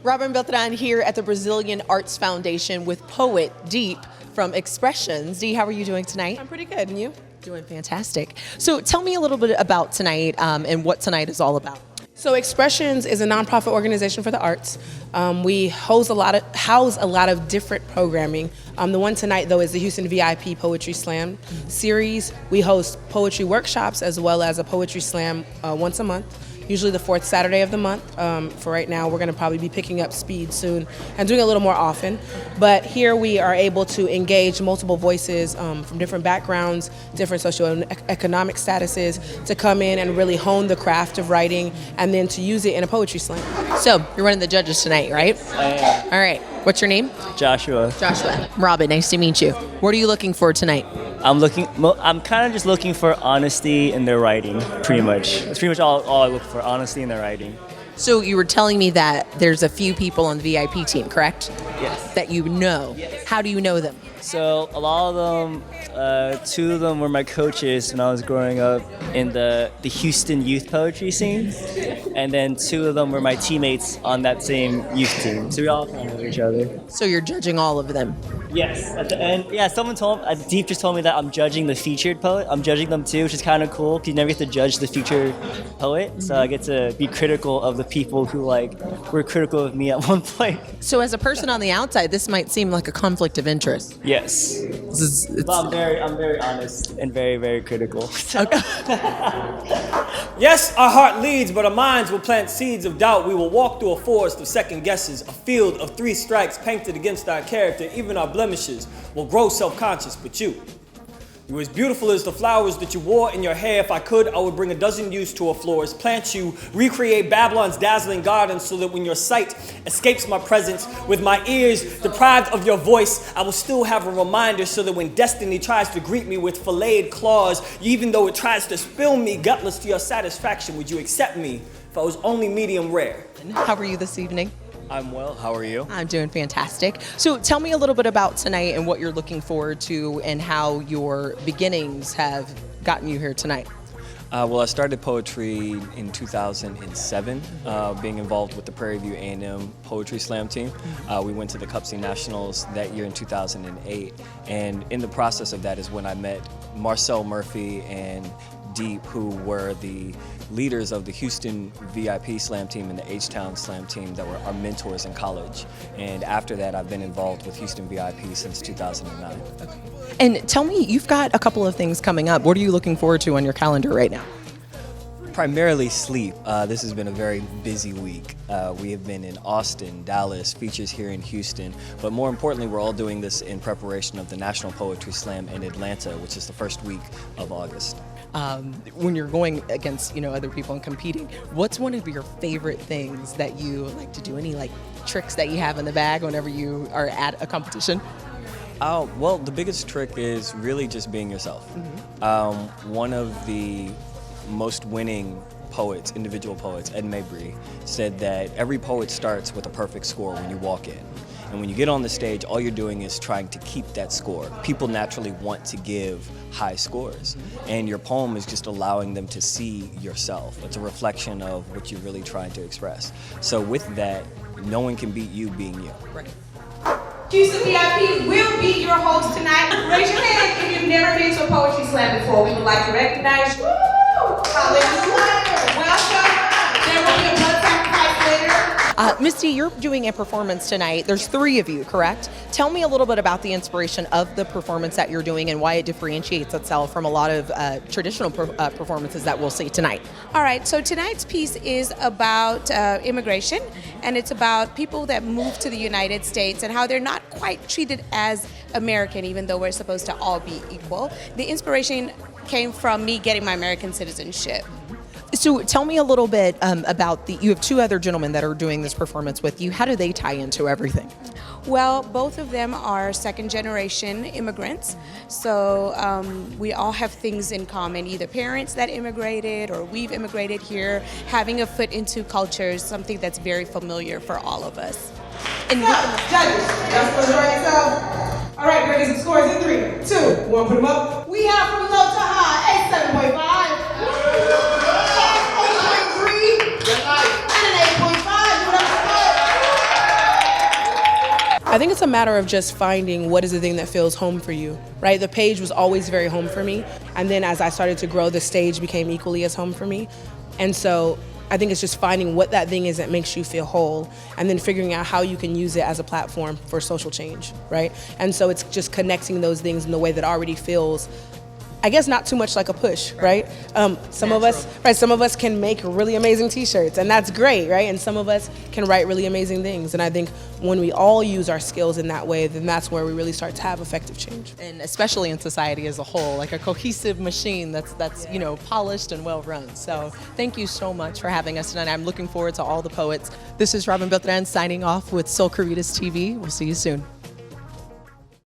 Robin Beltrán here at the Brazilian Arts Foundation with poet Deep from Expressions. Dee, how are you doing tonight? I'm pretty good, and you? Doing fantastic. So tell me a little bit about tonight and what tonight is all about. So Expressions is a nonprofit organization for the arts. We house a lot of different programming. The one tonight, though, is the Houston VIP Poetry Slam series. We host poetry workshops as well as a poetry slam once a month, usually the fourth Saturday of the month. For right now, we're going to probably be picking up speed soon and doing it a little more often. But here we are able to engage multiple voices from different backgrounds, different socioeconomic statuses, to come in and really hone the craft of writing and then to use it in a poetry slam. So you're one of the judges tonight, right? I am. All right. What's your name? Joshua. Joshua. Robin, nice to meet you. What are you looking for tonight? I'm kind of just looking for honesty in their writing, pretty much. That's pretty much all I look for, honesty in their writing. So you were telling me that there's a few people on the VIP team, correct? Yes. That you know. Yes. How do you know them? So a lot of them, two of them were my coaches when I was growing up in the Houston youth poetry scene. And then two of them were my teammates on that same youth team. So we all kind of know each other. So you're judging all of them? Yes, at the end. Yeah, Deep just told me that I'm judging the featured poet. I'm judging them too, which is kind of cool because you never get to judge the featured poet. So I get to be critical of the people who were critical of me at one point. So as a person on the outside, this might seem like a conflict of interest. Yes. But I'm very honest and very, very critical. Okay. Yes, our heart leads, but our minds will plant seeds of doubt. We will walk through a forest of second guesses, a field of three strikes painted against our character. Even our blemishes will grow self-conscious, but you were as beautiful as the flowers that you wore in your hair. If I could, I would bring a dozen youths to a florist, plant you, recreate Babylon's dazzling garden so that when your sight escapes my presence, with my ears deprived of your voice, I will still have a reminder so that when destiny tries to greet me with filleted claws, even though it tries to spill me gutless to your satisfaction, would you accept me if I was only medium rare? How are you this evening? I'm well. How are you? I'm doing fantastic. So tell me a little bit about tonight and what you're looking forward to and how your beginnings have gotten you here tonight. Well, I started poetry in 2007, being involved with the Prairie View A&M Poetry Slam team. We went to the Cup C Nationals that year in 2008, and in the process of that is when I met Marcel Murphy and Deep, who were the leaders of the Houston VIP Slam team and the H-Town Slam team that were our mentors in college. And after that, I've been involved with Houston VIP since 2009. Okay. And tell me, you've got a couple of things coming up. What are you looking forward to on your calendar right now? Primarily sleep. This has been a very busy week. We have been in Austin, Dallas, features here in Houston, but more importantly, we're all doing this in preparation of the National Poetry Slam in Atlanta, which is the first week of August. When you're going against, other people and competing, what's one of your favorite things that you like to do? Any tricks that you have in the bag whenever you are at a competition? Well, the biggest trick is really just being yourself. One of the most winning poets, individual poets, Ed Mabry, said that every poet starts with a perfect score when you walk in. And when you get on the stage, all you're doing is trying to keep that score. People naturally want to give high scores. And your poem is just allowing them to see yourself. It's a reflection of what you're really trying to express. So with that, no one can beat you being you. Right. Houston VIP will be your host tonight. Raise your hand if you've never been to a poetry slam before. We would like to recognize you. Hallelujah. Welcome. There will be a blood sacrifice later. Misty, you're doing a performance tonight. There's 3 of you, correct? Tell me a little bit about the inspiration of the performance that you're doing and why it differentiates itself from a lot of traditional performances that we'll see tonight. All right, so tonight's piece is about immigration, and it's about people that move to the United States and how they're not quite treated as American, even though we're supposed to all be equal. The inspiration came from me getting my American citizenship. So tell me a little bit about you have 2 other gentlemen that are doing this performance with you. How do they tie into everything? Well, both of them are second-generation immigrants, so we all have things in common, either parents that immigrated or we've immigrated here. Having a foot into culture is something that's very familiar for all of us. And judges, y'all supposed to write yourself? All right, bring some scores in 3, 2, 1, put them up. We have from low to high, a 7.5. 8.3 and an 8.5. I think it's a matter of just finding what is the thing that feels home for you, right? The page was always very home for me. And then as I started to grow, the stage became equally as home for me. And so I think it's just finding what that thing is that makes you feel whole, and then figuring out how you can use it as a platform for social change, right? And so it's just connecting those things in the way that already feels, I guess, not too much like a push, right? Some of us can make really amazing T-shirts, and that's great, right? And some of us can write really amazing things. And I think when we all use our skills in that way, then that's where we really start to have effective change. And especially in society as a whole, like a cohesive machine that's polished and well run. So thank you so much for having us tonight. I'm looking forward to all the poets. This is Robin Beltrán signing off with SOL-CARITAS TV. We'll see you soon.